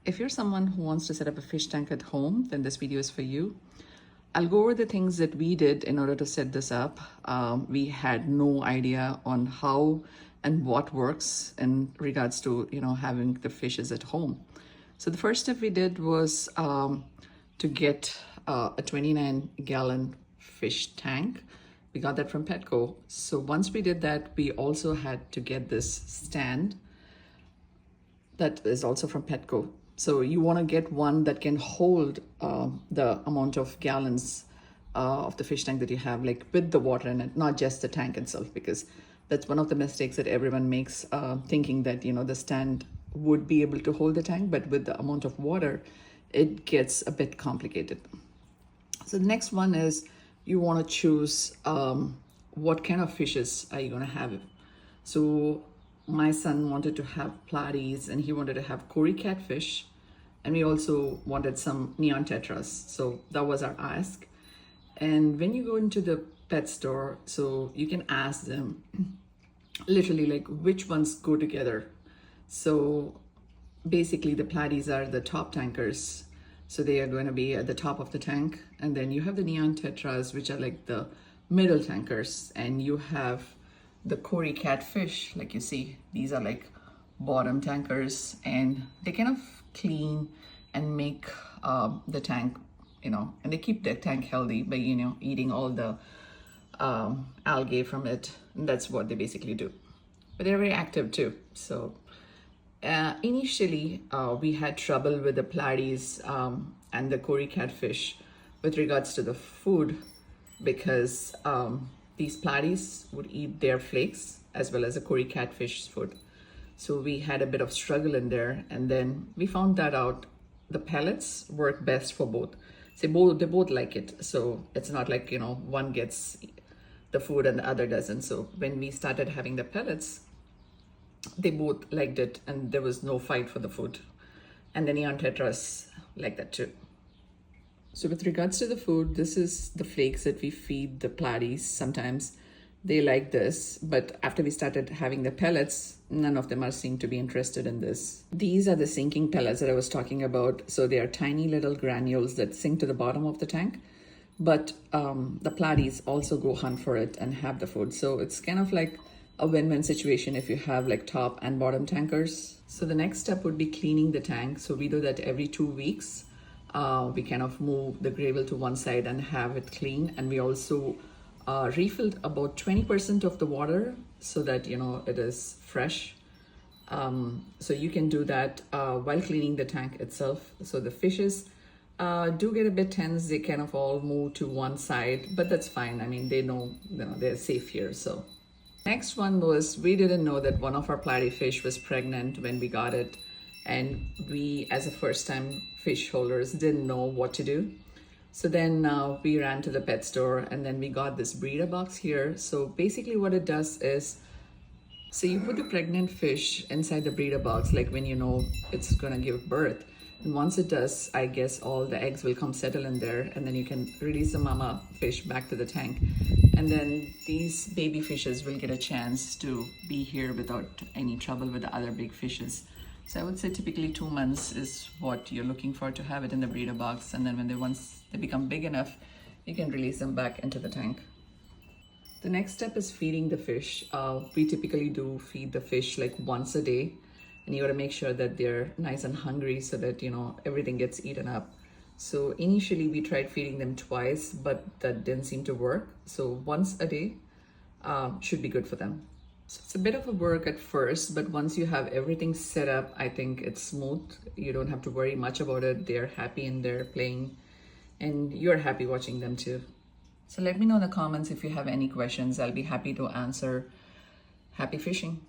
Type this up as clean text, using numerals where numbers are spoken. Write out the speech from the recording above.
If you're someone who wants to set up a fish tank at home, then this video is for you. I'll go over the things that we did in order to set this up. We had no idea on how and what works in regards to, having the fishes at home. So the first step we did was to get a 29-gallon fish tank. We got that from Petco. So once we did that, we also had to get this stand that is also from Petco. So you want to get one that can hold the amount of gallons of the fish tank that you have, like with the water in it, not just the tank itself, because that's one of the mistakes that everyone makes, thinking that, the stand would be able to hold the tank, but with the amount of water, it gets a bit complicated. So the next one is you want to choose what kind of fishes are you going to have. So my son wanted to have platies and he wanted to have Cory catfish, and we also wanted some neon tetras. So that was our ask. And when you go into the pet store, so you can ask them literally like which ones go together. So basically the platies are the top tankers, so they are going to be at the top of the tank, and then you have the neon tetras, which are like the middle tankers, and you have the Cory catfish, like you see, these are like bottom tankers, and they kind of clean and make the tank, and they keep the tank healthy by, eating all the algae from it. And that's what they basically do. But they're very active too. So initially, we had trouble with the platies and the Cory catfish with regards to the food, because these platies would eat their flakes as well as the Cory catfish food. So we had a bit of struggle in there, and then we found that out. The pellets work best for both. They both like it. So it's not like, one gets the food and the other doesn't. So when we started having the pellets, they both liked it and there was no fight for the food. And the neon tetras like that too. So with regards to the food, this is the flakes that we feed the platies. Sometimes they like this, but after we started having the pellets, none of them are seem to be interested in this. These are the sinking pellets that I was talking about. So they are tiny little granules that sink to the bottom of the tank, but the platies also go hunt for it and have the food. So it's kind of like a win-win situation if you have like top and bottom tankers. So the next step would be cleaning the tank. So we do that every 2 weeks. We kind of move the gravel to one side and have it clean, and we also refilled about 20% of the water so that it is fresh. So you can do that while cleaning the tank itself. So the fishes do get a bit tense. They kind of all move to one side, but that's fine. I mean, they know, they're safe here. So next one was, we didn't know that one of our platy fish was pregnant when we got it. And we, as a first-time fish holders, didn't know what to do. So then we ran to the pet store, and then we got this breeder box here. So basically what it does is, so you put the pregnant fish inside the breeder box, like when it's gonna give birth. And once it does, I guess all the eggs will come settle in there, and then you can release the mama fish back to the tank. And then these baby fishes will get a chance to be here without any trouble with the other big fishes. So I would say typically 2 months is what you're looking for to have it in the breeder box. And then once they become big enough, you can release them back into the tank. The next step is feeding the fish. We typically do feed the fish like once a day. And you got to make sure that they're nice and hungry so that, everything gets eaten up. So initially we tried feeding them twice, but that didn't seem to work. So once a day should be good for them. So it's a bit of a work at first, but once you have everything set up, I think it's smooth. You don't have to worry much about it. They're happy in there playing, and you're happy watching them too. So let me know in the comments if you have any questions. I'll be happy to answer. Happy fishing.